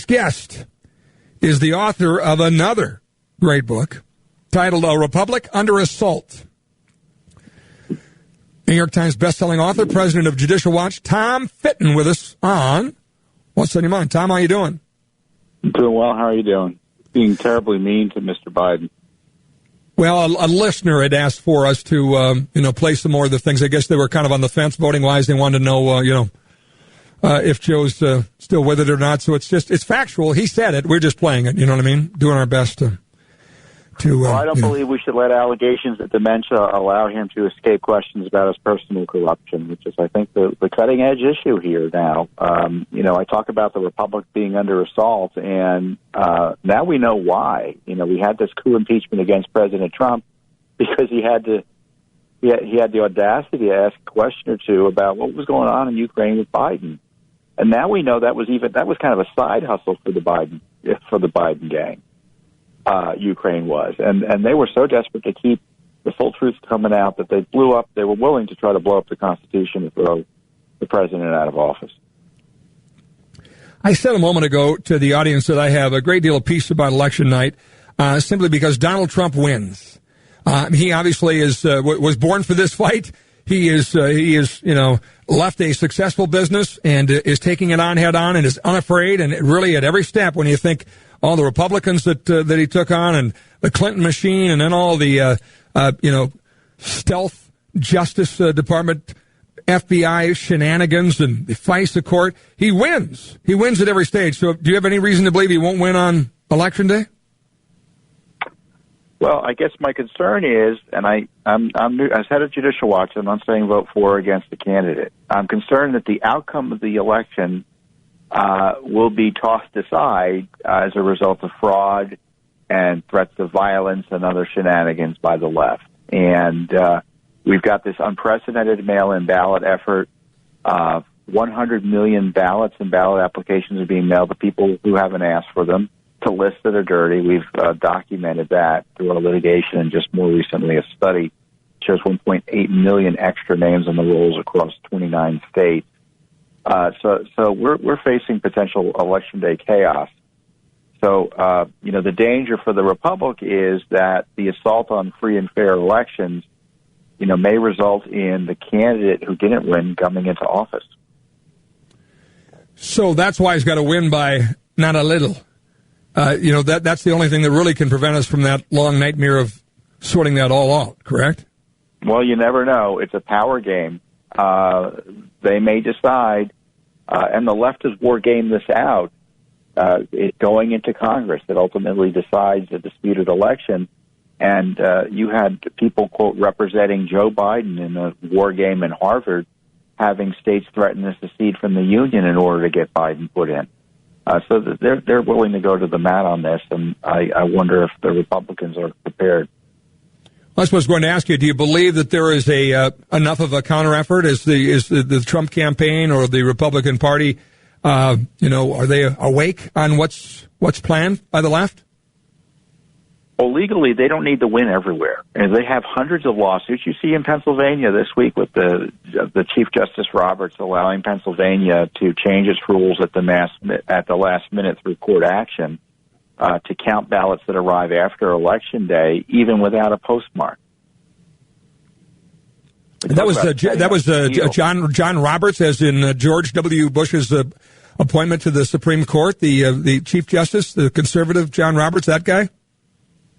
next guest is the author of another great book titled A Republic Under Assault. New York Times bestselling author, president of Judicial Watch, Tom Fitton, with us on What's on Your Mind. Tom, how you doing? I'm doing well. How are you doing? Being terribly mean to Mr. Biden. Well, a listener had asked for us to, play some more of the things. I guess they were kind of on the fence voting-wise. They wanted to know, if Joe's still with it or not. So it's factual. He said it. We're just playing it. You know what I mean? Doing our best to well, I don't believe we should let allegations of dementia allow him to escape questions about his personal corruption, which is, I think, the cutting-edge issue here now. I talk about the Republic being under assault, and now we know why. We had this coup impeachment against President Trump because he had the audacity to ask a question or two about what was going on in Ukraine with Biden. And now we know that was kind of a side hustle for the Biden gang. Ukraine was, and they were so desperate to keep the full truth coming out that they were willing to try to blow up the Constitution to throw the president out of office. I said a moment ago to the audience that I have a great deal of peace about election night, simply because Donald Trump wins. He obviously was born for this fight. He is left a successful business and is taking it on head on and is unafraid. And really at every step, when you think all the Republicans that he took on and the Clinton machine and then all the, stealth Justice Department, FBI shenanigans and the FISA court, he wins. He wins at every stage. So do you have any reason to believe he won't win on Election Day? Well, I guess my concern is, and I'm new, as head of Judicial Watch, I'm not saying vote for or against the candidate. I'm concerned that the outcome of the election will be tossed aside as a result of fraud and threats of violence and other shenanigans by the left. And we've got this unprecedented mail-in ballot effort. 100 million ballots and ballot applications are being mailed to people who haven't asked for them, to lists that are dirty. We've documented that through our litigation, and just more recently a study shows 1.8 million extra names on the rolls across 29 states. So we're facing potential Election Day chaos. So, the danger for the Republic is that the assault on free and fair elections, may result in the candidate who didn't win coming into office. So that's why he's got to win by not a little. That's the only thing that really can prevent us from that long nightmare of sorting that all out, correct? Well, you never know. It's a power game. They may decide, and the Leftist War Game this out, going into Congress that ultimately decides a disputed election. And you had people, quote, representing Joe Biden in a war game in Harvard, having states threaten to secede from the Union in order to get Biden put in. So they're willing to go to the mat on this, and I wonder if the Republicans are prepared. I was going to ask you, do you believe that there is enough of a counter effort? Is the Trump campaign or the Republican Party, are they awake on what's planned by the left? Well, legally, they don't need to win everywhere, and they have hundreds of lawsuits. You see in Pennsylvania this week with the Chief Justice Roberts allowing Pennsylvania to change its rules at the last minute through court action to count ballots that arrive after Election Day, even without a postmark. That was John Roberts, as in George W. Bush's appointment to the Supreme Court, the Chief Justice, the conservative John Roberts, that guy.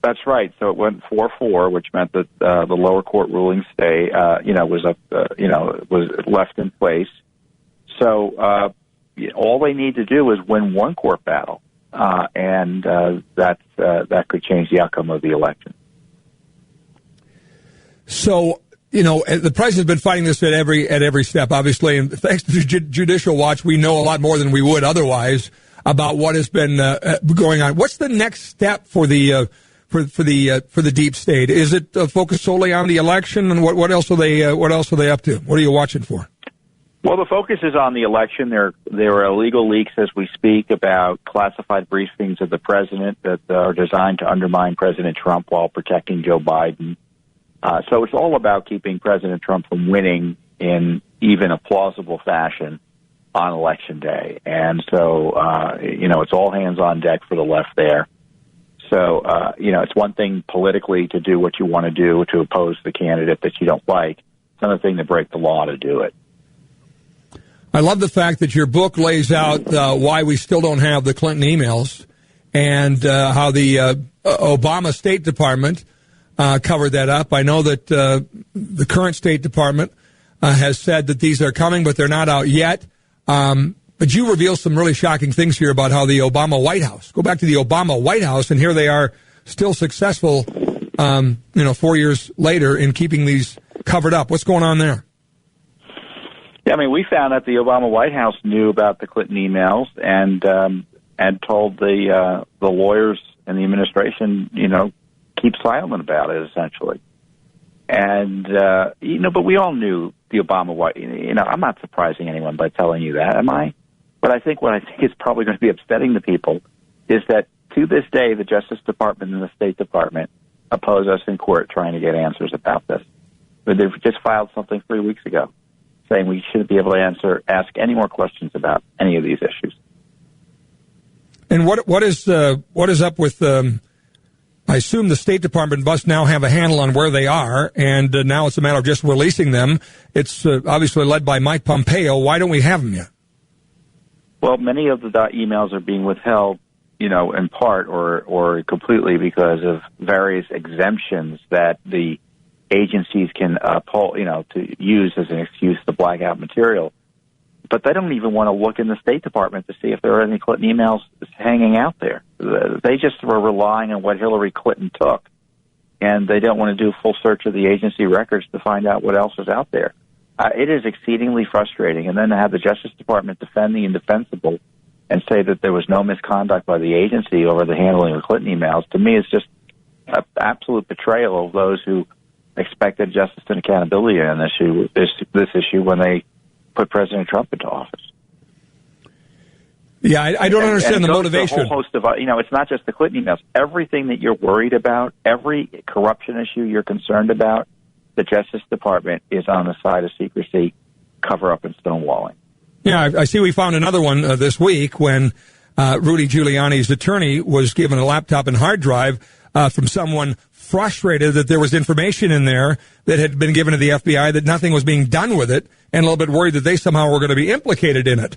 That's right. So it went 4-4, which meant that the lower court ruling stay, was left in place. So all they need to do is win one court battle, and that could change the outcome of the election. So, the president's been fighting this at every step, obviously, and thanks to Judicial Watch, we know a lot more than we would otherwise about what has been going on. What's the next step for the for the deep state? Is it focused solely on the election, and what else are they up to? What are you watching for? Well, the focus is on the election. There are illegal leaks as we speak about classified briefings of the president that are designed to undermine President Trump while protecting Joe Biden. So it's all about keeping President Trump from winning in even a plausible fashion. on Election Day. And so, it's all hands on deck for the left there. So, it's one thing politically to do what you want to do to oppose the candidate that you don't like. It's another thing to break the law to do it. I love the fact that your book lays out why we still don't have the Clinton emails and how the Obama State Department covered that up. I know that the current State Department has said that these are coming, but they're not out yet. But you reveal some really shocking things here about how the Obama White House, go back to the Obama White House, and here they are still successful, 4 years later in keeping these covered up. What's going on there? Yeah, I mean, we found that the Obama White House knew about the Clinton emails and told the lawyers and the administration, keep silent about it, essentially. And, but we all knew the Obama White, I'm not surprising anyone by telling you that, am I? But I think what I think is probably going to be upsetting to people is that to this day, the Justice Department and the State Department oppose us in court trying to get answers about this. But they've just filed something 3 weeks ago saying we shouldn't be able to ask any more questions about any of these issues. And what is up with? I assume the State Department must now have a handle on where they are, and now it's a matter of just releasing them. It's obviously led by Mike Pompeo. Why don't we have them yet? Well, many of the emails are being withheld, in part or completely because of various exemptions that the agencies can pull, to use as an excuse to black out material. But they don't even want to look in the State Department to see if there are any Clinton emails hanging out there. They just were relying on what Hillary Clinton took, and they don't want to do a full search of the agency records to find out what else is out there. It is exceedingly frustrating. And then to have the Justice Department defend the indefensible and say that there was no misconduct by the agency over the handling of Clinton emails, to me, is just an absolute betrayal of those who expected justice and accountability on this issue when they put President Trump into office. Yeah, I don't understand the motivation. A whole host of, it's not just the Clinton emails. Everything that you're worried about, every corruption issue you're concerned about, the Justice Department is on the side of secrecy, cover-up, and stonewalling. Yeah, I see we found another one this week when Rudy Giuliani's attorney was given a laptop and hard drive from someone frustrated that there was information in there that had been given to the FBI, that nothing was being done with it, and a little bit worried that they somehow were going to be implicated in it.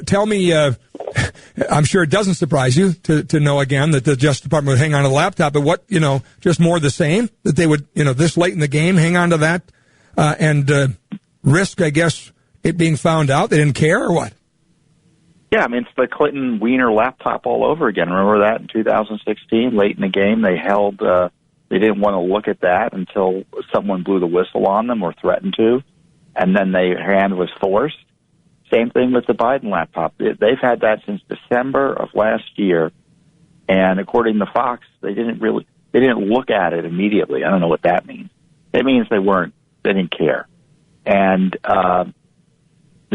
Tell me, I'm sure it doesn't surprise you to know again that the Justice Department would hang on to the laptop, but what, just more of the same, that they would, this late in the game, hang on to that and risk, I guess, it being found out? They didn't care or what? Yeah, I mean, it's the Clinton Wiener laptop all over again. Remember that in 2016, late in the game, they didn't want to look at that until someone blew the whistle on them or threatened to, and then their hand was forced. Same thing with the Biden laptop. They've had that since December of last year, and according to Fox, they didn't look at it immediately. I don't know what that means. It means they didn't care. And the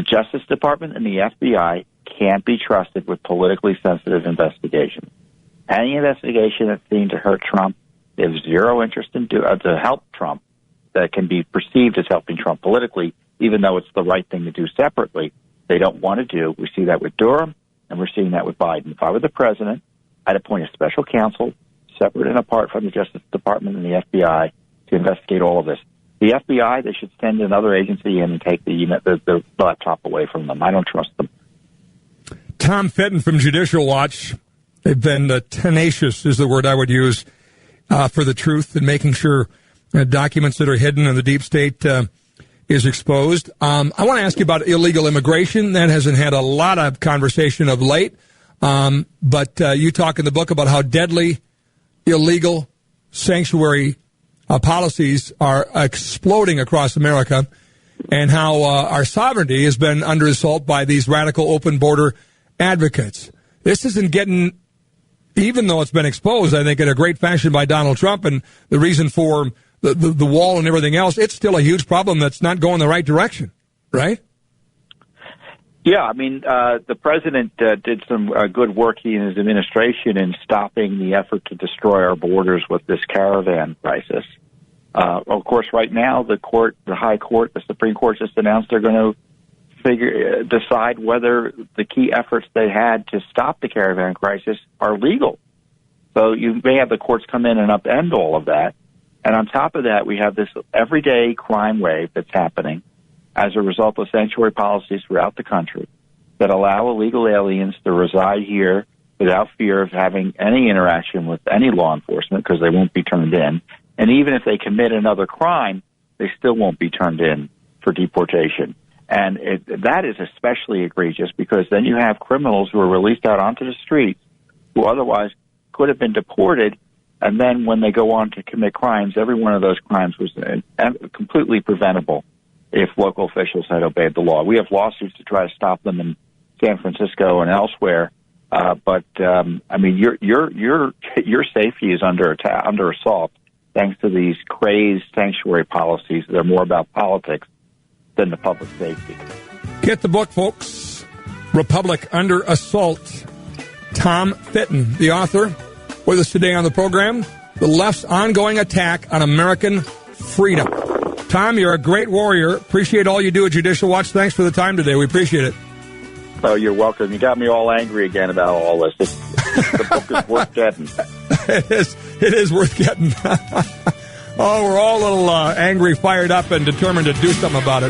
Justice Department and the FBI can't be trusted with politically sensitive investigations. Any investigation that's seen to hurt Trump, they have zero interest in to help Trump, that can be perceived as helping Trump politically, even though it's the right thing to do separately. They don't want to do. We see that with Durham, and we're seeing that with Biden. If I were the president, I'd appoint a special counsel, separate and apart from the Justice Department and the FBI, to investigate all of this. The FBI, they should send another agency in and take the laptop away from them. I don't trust them. Tom Fitton from Judicial Watch. They've been tenacious, is the word I would use, for the truth and making sure documents that are hidden in the deep state is exposed. I want to ask you about illegal immigration. That hasn't had a lot of conversation of late, but you talk in the book about how deadly illegal sanctuary policies are exploding across America, and how our sovereignty has been under assault by these radical open border advocates. This isn't getting, even though it's been exposed, I think, in a great fashion by Donald Trump, and the reason for the wall and everything else, it's still a huge problem that's not going the right direction, right? Yeah, I mean, the president did some good work, he and his administration, in stopping the effort to destroy our borders with this caravan crisis. Of course, right now, the High Court, the Supreme Court just announced they're going to decide whether the key efforts they had to stop the caravan crisis are legal. So you may have the courts come in and upend all of that. And on top of that, we have this everyday crime wave that's happening as a result of sanctuary policies throughout the country that allow illegal aliens to reside here without fear of having any interaction with any law enforcement because they won't be turned in. And even if they commit another crime, they still won't be turned in for deportation. And that is especially egregious because then you have criminals who are released out onto the streets who otherwise could have been deported, and then when they go on to commit crimes, every one of those crimes was completely preventable if local officials had obeyed the law. We have lawsuits to try to stop them in San Francisco and elsewhere, but I mean, your safety is under assault thanks to these crazed sanctuary policies that are more about politics than the public safety. Get the book, folks. Republic Under Assault. Tom Fitton, the author, with us today on the program. The left's ongoing attack on American freedom. Tom, you're a great warrior. Appreciate all you do at Judicial Watch. Thanks for the time today. We appreciate it. Oh, you're welcome. You got me all angry again about all this. The book is worth getting. It is worth getting. Oh, we're all a little angry, fired up, and determined to do something about it.